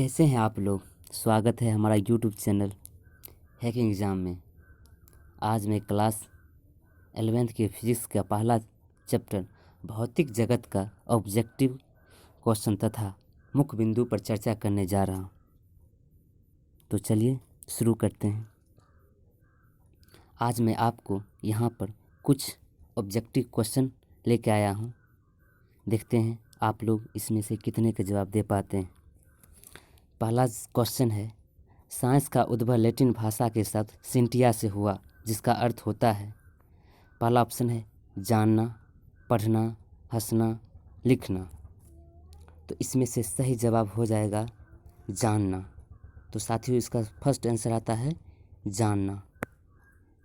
कैसे हैं आप लोग। स्वागत है हमारा यूट्यूब चैनल हैकिंग एग्ज़ाम में। आज मैं क्लास 11th के फिजिक्स का पहला चैप्टर भौतिक जगत का ऑब्जेक्टिव क्वेश्चन तथा मुख्य बिंदु पर चर्चा करने जा रहा हूं। तो चलिए शुरू करते हैं। आज मैं आपको यहां पर कुछ ऑब्जेक्टिव क्वेश्चन लेके आया हूं। देखते हैं आप लोग इसमें से कितने का जवाब दे पाते हैं। पहला क्वेश्चन है, साइंस का उद्भव लैटिन भाषा के शब्द सिंटिया से हुआ, जिसका अर्थ होता है। पहला ऑप्शन है जानना, पढ़ना, हंसना, लिखना। तो इसमें से सही जवाब हो जाएगा जानना। तो साथियों इसका फर्स्ट आंसर आता है जानना।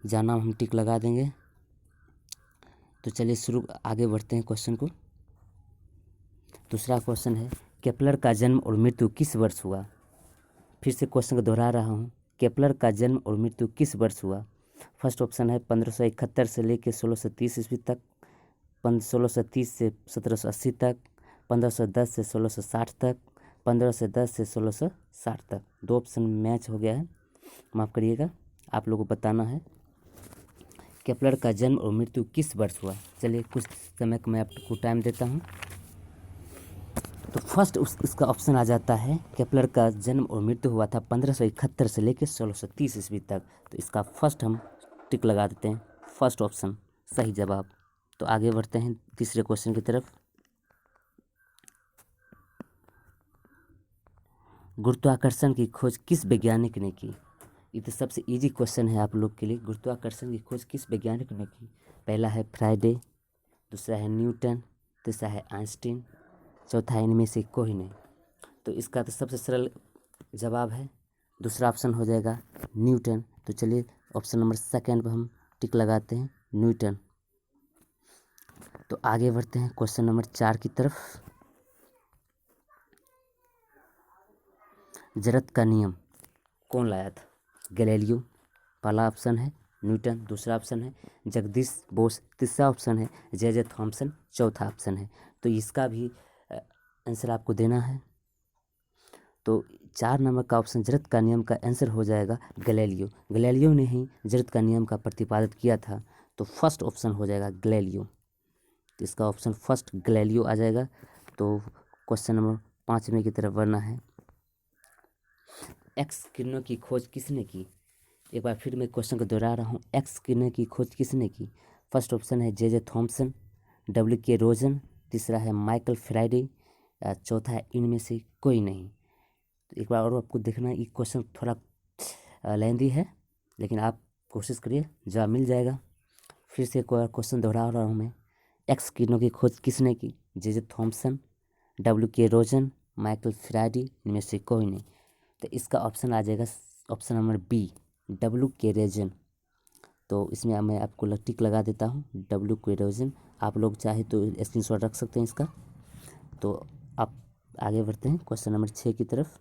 जानना हम टिक लगा देंगे। तो चलिए शुरू आगे बढ़ते हैं क्वेश्चन को। दूसरा क्वेश्चन है, केपलर का जन्म और मृत्यु किस वर्ष हुआ। फिर से क्वेश्चन को दोहरा रहा हूँ। केपलर का जन्म और मृत्यु किस वर्ष हुआ। फर्स्ट ऑप्शन है 1571 से लेकर 1630 ईस्वी तक, 1630 से 1780 तक, 1510 से 1660 तक, 1510 से 1660 तक। दो ऑप्शन मैच हो गया है, माफ़ करिएगा। आप लोगों को बताना है केपलर का जन्म और मृत्यु किस वर्ष हुआ। चलिए कुछ समय का मैं आपको टाइम देता हूँ। तो फर्स्ट इसका ऑप्शन आ जाता है केपलर का जन्म और मृत्यु हुआ था 1571 से लेकर 1630 ईस्वी तक। तो इसका फर्स्ट हम टिक लगा देते हैं, फर्स्ट ऑप्शन सही जवाब। तो आगे बढ़ते हैं तीसरे क्वेश्चन की तरफ। गुरुत्वाकर्षण की खोज किस वैज्ञानिक ने की। ये तो सबसे इजी क्वेश्चन है आप लोग के लिए। गुरुत्वाकर्षण की खोज किस वैज्ञानिक ने की। पहला है फ्राइडे, दूसरा है न्यूटन, तीसरा है आइंस्टीन, चौथा इनमें से कोई नहीं। तो इसका तो सबसे सरल जवाब है दूसरा ऑप्शन हो जाएगा न्यूटन। तो चलिए ऑप्शन नंबर सेकंड पर हम टिक लगाते हैं न्यूटन। तो आगे बढ़ते हैं क्वेश्चन नंबर 4 की तरफ। जड़त्व का नियम कौन लाया था। गैलीलियो, पहला ऑप्शन है न्यूटन, दूसरा ऑप्शन है जगदीश बोस, तीसरा ऑप्शन है जे थॉमसन, चौथा ऑप्शन है। तो इसका भी आंसर आपको देना है। तो 4 नंबर का ऑप्शन जड़त्व का नियम का आंसर हो जाएगा गैलीलियो। गैलीलियो ने ही जड़त्व का नियम का प्रतिपादित किया था। तो फर्स्ट ऑप्शन हो जाएगा गैलीलियो। तो इसका ऑप्शन फर्स्ट गैलीलियो आ जाएगा। तो क्वेश्चन नंबर 5 में की तरफ बढ़ना है। एक्स किरणों की खोज किसने की। एक बार फिर मैं क्वेश्चन को दोहरा रहा हूँ, एक्स किरणों की खोज किसने की। फर्स्ट ऑप्शन है जे थॉमसन, डब्ल्यू के रोजन, तीसरा है माइकल फ्राइडे, चौथा है इनमें से कोई नहीं। तो एक बार और आपको देखना, ये क्वेश्चन थोड़ा लेंदी है, लेकिन आप कोशिश करिए जवाब मिल जाएगा। फिर से एक बार क्वेश्चन दोहरा रहा हूँ मैं, एक्स किरणों की खोज किसने की। जे थॉमसन, डब्ल्यू के रोजन, माइकल फ्राइडे, इनमें से कोई नहीं। तो इसका ऑप्शन आ जाएगा ऑप्शन नंबर बी, डब्ल्यू के रोजन। तो इसमें मैं आपको टिक लगा देता हूँ डब्ल्यू के रोजन। आप लोग चाहे तो स्क्रीनशॉट रख सकते हैं इसका। तो आप आगे बढ़ते हैं क्वेश्चन नंबर 6 की तरफ।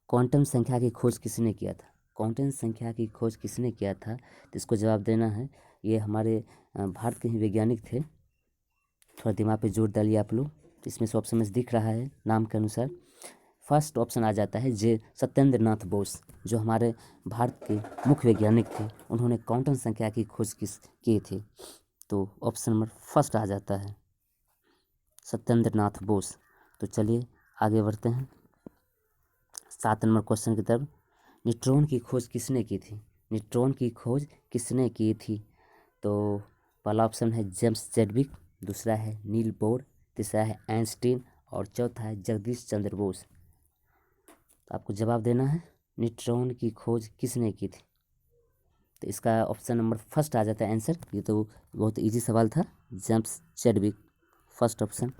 क्वांटम संख्या की खोज किसने किया था। क्वांटम संख्या की खोज किसने किया था, तो इसको जवाब देना है। ये हमारे भारत के ही वैज्ञानिक थे। थोड़ा दिमाग पे जोर डालिए आप लोग। तो इसमें से ऑप्शन में दिख रहा है नाम के अनुसार। फर्स्ट ऑप्शन आ जाता है जे सत्येंद्र नाथ बोस, जो हमारे भारत के मुख्य वैज्ञानिक थे। उन्होंने क्वांटम संख्या की खोज किए थे। तो ऑप्शन नंबर फर्स्ट आ जाता है सत्येंद्र नाथ बोस। तो चलिए आगे बढ़ते हैं 7 नंबर क्वेश्चन की तरफ। न्यूट्रॉन की खोज किसने की थी। न्यूट्रॉन की खोज किसने की थी। तो पहला ऑप्शन है जेम्स चैडविक, दूसरा है नील बोर, तीसरा है आइंस्टीन और चौथा है जगदीश चंद्र बोस। तो आपको जवाब देना है न्यूट्रॉन की खोज किसने की थी। तो इसका ऑप्शन नंबर फर्स्ट आ जाता है आंसर। ये तो बहुत इजी सवाल था, जेम्स चैडविक, फर्स्ट ऑप्शन।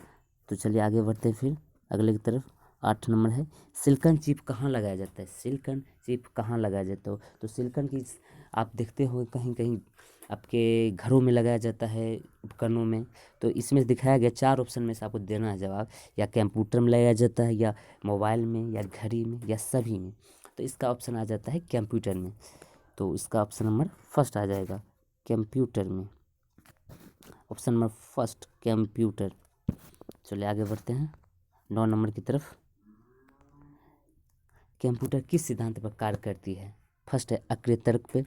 तो चलिए आगे बढ़ते हैं फिर अगले की तरफ। 8 नंबर है, सिलिकॉन चिप कहाँ लगाया जाता है। सिलिकॉन चिप कहाँ लगाया जाता है। तो सिलिकॉन की आप देखते हो कहीं कहीं आपके घरों में लगाया जाता है, उपकरणों में। तो इसमें दिखाया गया 4 ऑप्शन में से आपको देना है जवाब। या कंप्यूटर में लगाया जाता है, या मोबाइल में, या घड़ी में, या सभी में। तो इसका ऑप्शन आ जाता है कंप्यूटर में। तो इसका ऑप्शन नंबर फर्स्ट आ जाएगा कंप्यूटर में, ऑप्शन नंबर फर्स्ट कंप्यूटर। चलिए आगे बढ़ते हैं 9 नंबर की तरफ। कंप्यूटर किस सिद्धांत पर कार्य करती है? फर्स्ट है अक्रिय तर्क पे,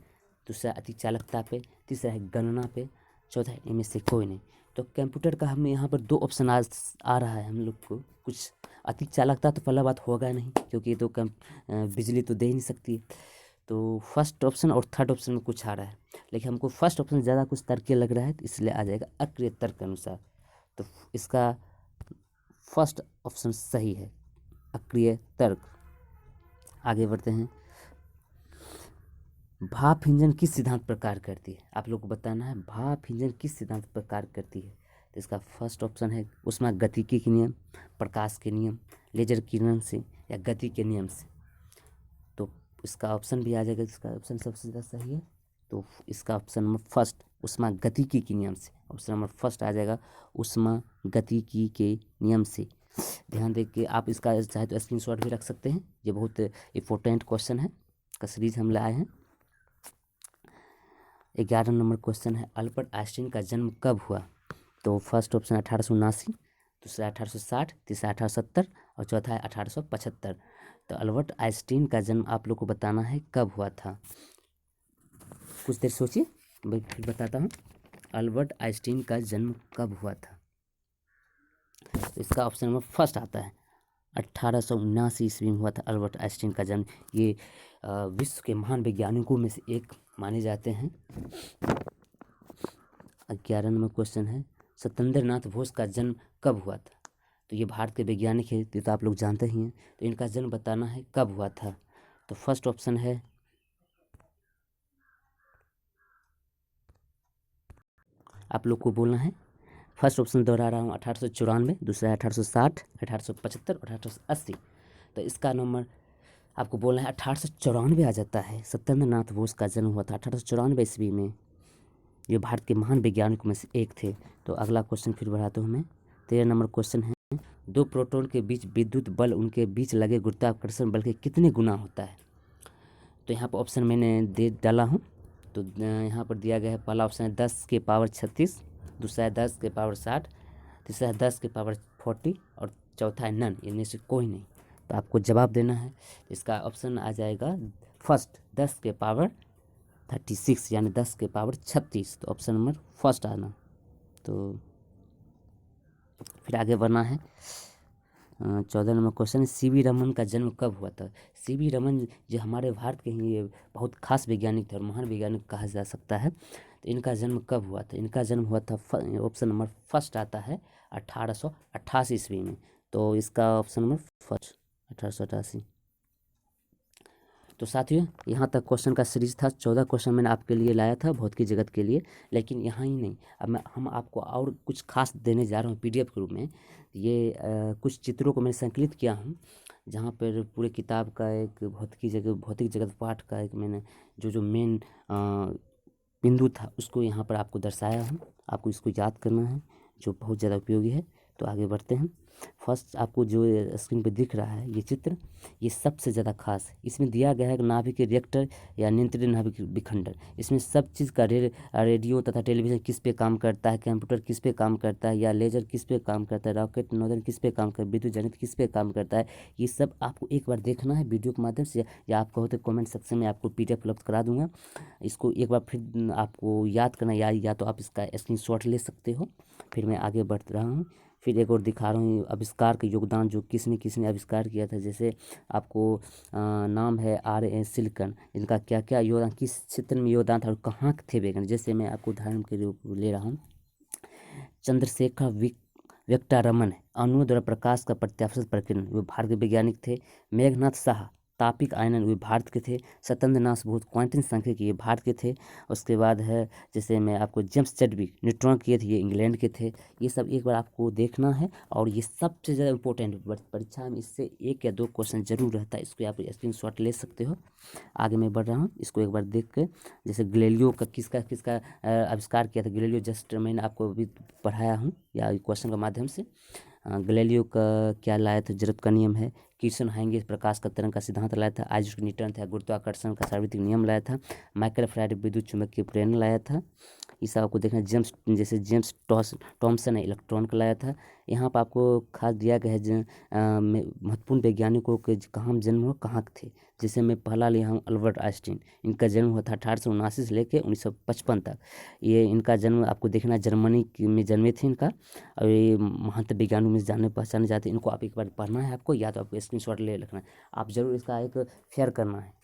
दूसरा अति चालकता पे, तीसरा है गणना पे, चौथा है इनमें से कोई नहीं। तो कंप्यूटर का हमें यहाँ पर 2 ऑप्शन आ रहा है हम लोग को। कुछ अति चालकता तो पहला बात होगा नहीं, क्योंकि ये तो बिजली तो दे ही नहीं सकती। तो फर्स्ट ऑप्शन और थर्ड ऑप्शन में कुछ आ रहा है, लेकिन हमको फर्स्ट ऑप्शन ज़्यादा कुछ तर्कीय लग रहा है, तो इसलिए आ जाएगा अक्रिय तर्क के अनुसार। तो इसका फर्स्ट ऑप्शन सही है, अक्रिय तर्क। आगे बढ़ते हैं। भाप इंजन किस सिद्धांत पर कार्य करती है? आप लोग को बताना है भाप इंजन किस सिद्धांत पर कार्य करती है। तो इसका फर्स्ट ऑप्शन है ऊष्मागतिकी के नियम, प्रकाश के नियम, लेजर किरण से, या गति के नियम से। तो इसका ऑप्शन भी आ जाएगा, इसका ऑप्शन सबसे ज़्यादा सही है। तो इसका ऑप्शन नंबर फर्स्ट ऊष्मागतिकी के नियम से, ऑप्शन नंबर फर्स्ट आ जाएगा ऊष्मागतिकी के नियम से। ध्यान दें कि आप इसका चाहे तो स्क्रीनशॉट भी रख सकते हैं, ये बहुत इम्पोर्टेंट क्वेश्चन है का सीरीज हम लाए हैं। 11 नंबर क्वेश्चन है अल्बर्ट आइंस्टीन का जन्म कब हुआ? तो फर्स्ट ऑप्शन 1879, दूसरा 1860, तीसरा 1870 और चौथा है 1875। तो अल्बर्ट आइंस्टीन का जन्म आप लोग को बताना है कब हुआ था। कुछ देर सोचिए, मैं फिर बताता हूँ अल्बर्ट आइंस्टीन का जन्म कब हुआ था। तो इसका ऑप्शन नंबर फर्स्ट आता है 1879 ईस्वी में हुआ था अल्बर्ट आइंस्टीन का जन्म। ये विश्व के महान वैज्ञानिकों में से एक माने जाते हैं। 11 नंबर क्वेश्चन है सत्येंद्र नाथ बोस का जन्म कब हुआ था? तो ये भारत के वैज्ञानिक है, ये तो आप लोग जानते ही हैं। तो इनका जन्म बताना है कब हुआ था। तो फर्स्ट ऑप्शन है आप लोग को बोलना है, फर्स्ट ऑप्शन दोहरा रहा हूँ 1894, दूसरा है 1860, 1875 और 1880। तो इसका नंबर आपको बोलना है 1894 आ जाता है। सत्येंद्र नाथ बोस का जन्म हुआ था 1894 ईस्वी में। ये भारत के महान वैज्ञानिकों में से एक थे। तो अगला क्वेश्चन फिर बढ़ाता हूँ मैं। 13 नंबर क्वेश्चन है 2 प्रोटॉन के बीच विद्युत बल उनके बीच लगे गुरुत्वाकर्षण बल के कितने गुना होता है? तो यहाँ पर ऑप्शन मैंने दे डाला हूँ। तो यहाँ पर दिया गया है, पहला ऑप्शन है 10 के पावर 36, दूसरा है 10 के पावर 60, तीसरा है 10 के पावर 40 और चौथा है नन, इनमें से कोई नहीं। तो आपको जवाब देना है। इसका ऑप्शन आ जाएगा फर्स्ट 10 के पावर 36 यानी 10 के पावर 36। तो ऑप्शन नंबर फर्स्ट आना। तो फिर आगे बढ़ना है। 14 नंबर क्वेश्चन है सी वी रमन का जन्म कब हुआ था? सी वी रमन जो हमारे भारत के ही बहुत खास वैज्ञानिक थे और महान वैज्ञानिक कहा जा सकता है। तो इनका जन्म कब हुआ था? इनका जन्म हुआ था ऑप्शन नंबर फर्स्ट आता है 1888 ईस्वी में। तो इसका ऑप्शन नंबर फर्स्ट 1888। तो साथियों यहाँ तक क्वेश्चन का सीरीज था। 14 क्वेश्चन मैंने आपके लिए लाया था भौतिकी जगत के लिए, लेकिन यहाँ ही नहीं, अब हम आपको और कुछ खास देने जा रहे हूँ पीडीएफ के रूप में। ये कुछ चित्रों को मैंने संकलित किया हूँ, जहाँ पर पूरे किताब का एक भौतिक जगत पाठ का एक मैंने जो मेन बिंदु था उसको यहाँ पर आपको दर्शाया हूँ। आपको इसको याद करना है, जो बहुत ज़्यादा उपयोगी है। तो आगे बढ़ते हैं। फर्स्ट आपको जो स्क्रीन पे दिख रहा है ये चित्र, ये सबसे ज़्यादा खास है। इसमें दिया गया है नाभिक रिएक्टर या नियंत्रित नाभिक विखंडन। इसमें सब चीज़ का रेडियो तथा टेलीविज़न किस पे काम करता है, कंप्यूटर किस पे काम करता है, या लेजर किस पे काम करता है, रॉकेट नोजल किस पे काम करता है, विद्युत जनित किस पे काम करता है, ये सब आपको एक बार देखना है वीडियो के माध्यम से, या आप कहो तो कमेंट सेक्शन में आपको PDF उपलब्ध करा दूँगा। इसको एक बार फिर आपको याद करना, या तो आप इसका स्क्रीनशॉट ले सकते हो। फिर मैं आगे बढ़ रहा हूँ। फिर एक और दिखा रहा हूँ आविष्कार का योगदान, जो किसने किसने आविष्कार किया था। जैसे आपको नाम है RA सिलिकन, इनका क्या क्या योगदान, किस क्षेत्र में योगदान था और कहाँ थे वैज्ञानिक। जैसे मैं आपको उदाहरण के रूप में ले रहा हूँ, चंद्रशेखर वेंकटरमन अणुओं द्वारा प्रकाश का प्रत्यावर्तन प्रकीर्णन, वे भारत के वैज्ञानिक थे। मेघनाथ साहा तापिक आयनन, वे भारत के थे। सत्येंद्र नाथ बोस क्वांटम सांख्यिकी, ये भारत के थे। उसके बाद है जैसे मैं आपको जेम्स चैडविक न्यूट्रॉन किए थे, ये इंग्लैंड के थे। ये सब एक बार आपको देखना है, और ये सबसे ज़्यादा इंपॉर्टेंट परीक्षा में इससे 1 या 2 क्वेश्चन जरूर रहता है। इसको आप स्क्रीनशॉट ले सकते हो। आगे मैं बढ़ रहा हूँ, इसको एक बार देख के। जैसे गैलीलियो का किसका आविष्कार किया था, गैलीलियो जस्ट मैंने आपको अभी पढ़ाया हूँ या क्वेश्चन के माध्यम से। गैलीलियो का क्या लाया था, जरूरत का नियम है। किर्चन हाइंगे प्रकाश का तरंग का सिद्धांत लाया था। आइजैक न्यूटन था गुरुत्वाकर्षण का सार्वत्रिक नियम लाया था। माइकल फैराडे विद्युत चुंबकीय प्रेरण लाया था। ये सब आपको देखना जेम्स जैसे जेम्स टॉमसन ने इलेक्ट्रॉन को लाया था। यहाँ पर आपको खास दिया गया है महत्वपूर्ण वैज्ञानिकों के कहाँ जन्म हुआ कहाँ थे। जैसे मैं पहला लिया हूँ अल्बर्ट आइंस्टीन, इनका जन्म हुआ था 1879 से लेकर 1955 तक। ये इनका जन्म आपको देखना जर्मनी में जन्मे थे इनका, और ये महान वैज्ञानिक में जाने पहचाने जाते हैं। इनको आप एक बार पढ़ना है आपको, या तो आपको स्क्रीनशॉट ले रखना है, आप जरूर इसका एक शेयर करना है।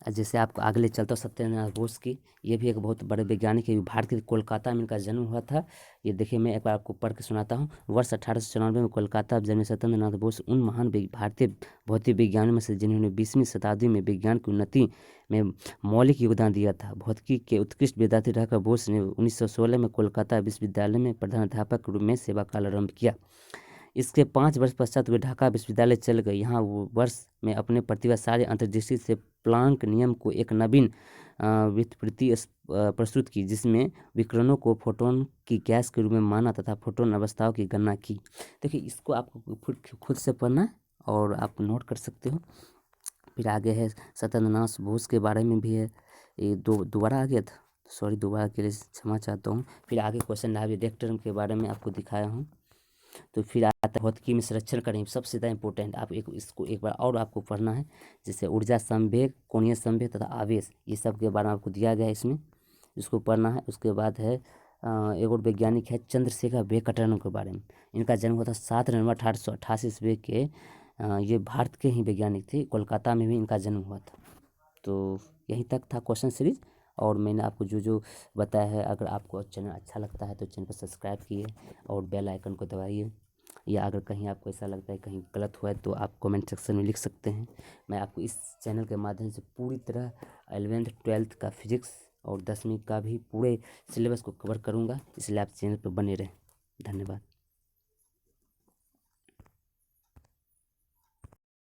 जैसे आपको आगे चलता हूँ सत्येंद्रनाथ बोस की, ये भी एक बहुत बड़े वैज्ञानिक है। भारत के कोलकाता में इनका जन्म हुआ था। ये देखिए मैं एक बार आपको पढ़ के सुनाता हूँ। वर्ष 1894 में कोलकाता में जन्मे सत्येंद्रनाथ बोस उन महान भारतीय भौतिक विज्ञानियों में से जिन्होंने 20वीं शताब्दी में विज्ञान की उन्नति में मौलिक योगदान दिया था। भौतिकी के उत्कृष्ट विद्यार्थी रहकर बोस ने 1916 में कोलकाता विश्वविद्यालय में प्रधानाध्यापक के रूप में सेवा काल आरंभ किया। इसके 5 वर्ष पश्चात वे ढाका विश्वविद्यालय चल गए। यहाँ वो वर्ष में अपने प्रतिभाशाली अंतर्दृष्टि से प्लांक नियम को एक नवीन व्युत्पत्ति प्रस्तुत की, जिसमें विकिरणों को फोटोन की गैस के रूप में माना तथा फोटोन अवस्थाओं की गणना की। देखिए इसको आपको खुद से पढ़ना है और आप नोट कर सकते हो। फिर आगे है सत्येंद्रनाथ बोस के बारे में भी है। ये दोबारा आ गया था, सॉरी दोबारा के लिए क्षमा चाहता हूँ। फिर आगे क्वेश्चन है रिएक्टर के बारे में आपको दिखाया हूँ। तो फिर आता है भौतिकी में संरक्षण करें, सबसे ज़्यादा इंपॉर्टेंट आप इसको एक बार और आपको पढ़ना है। जैसे ऊर्जा संवेग, कोणीय संवेग तथा आवेश, ये सब के बारे में आपको दिया गया है इसमें, इसको पढ़ना है। उसके बाद है एक और वैज्ञानिक है चंद्रशेखर वेंकटरमन के बारे में। इनका जन्म हुआ था 7 नवंबर 1888 ईस्वी के। ये भारत के ही वैज्ञानिक थे, कोलकाता में भी इनका जन्म हुआ था। तो यहीं तक था क्वेश्चन सीरीज, और मैंने आपको जो जो बताया है, अगर आपको चैनल अच्छा लगता है तो चैनल को सब्सक्राइब कीजिए और बेल आइकन को दबाइए। या अगर कहीं आपको ऐसा लगता है कहीं गलत हुआ है तो आप कमेंट सेक्शन में लिख सकते हैं। मैं आपको इस चैनल के माध्यम से पूरी तरह 11th 12th का फिजिक्स और 10वीं का भी पूरे सिलेबस को कवर करूँगा, इसलिए आप चैनल पर बने रहें। धन्यवाद।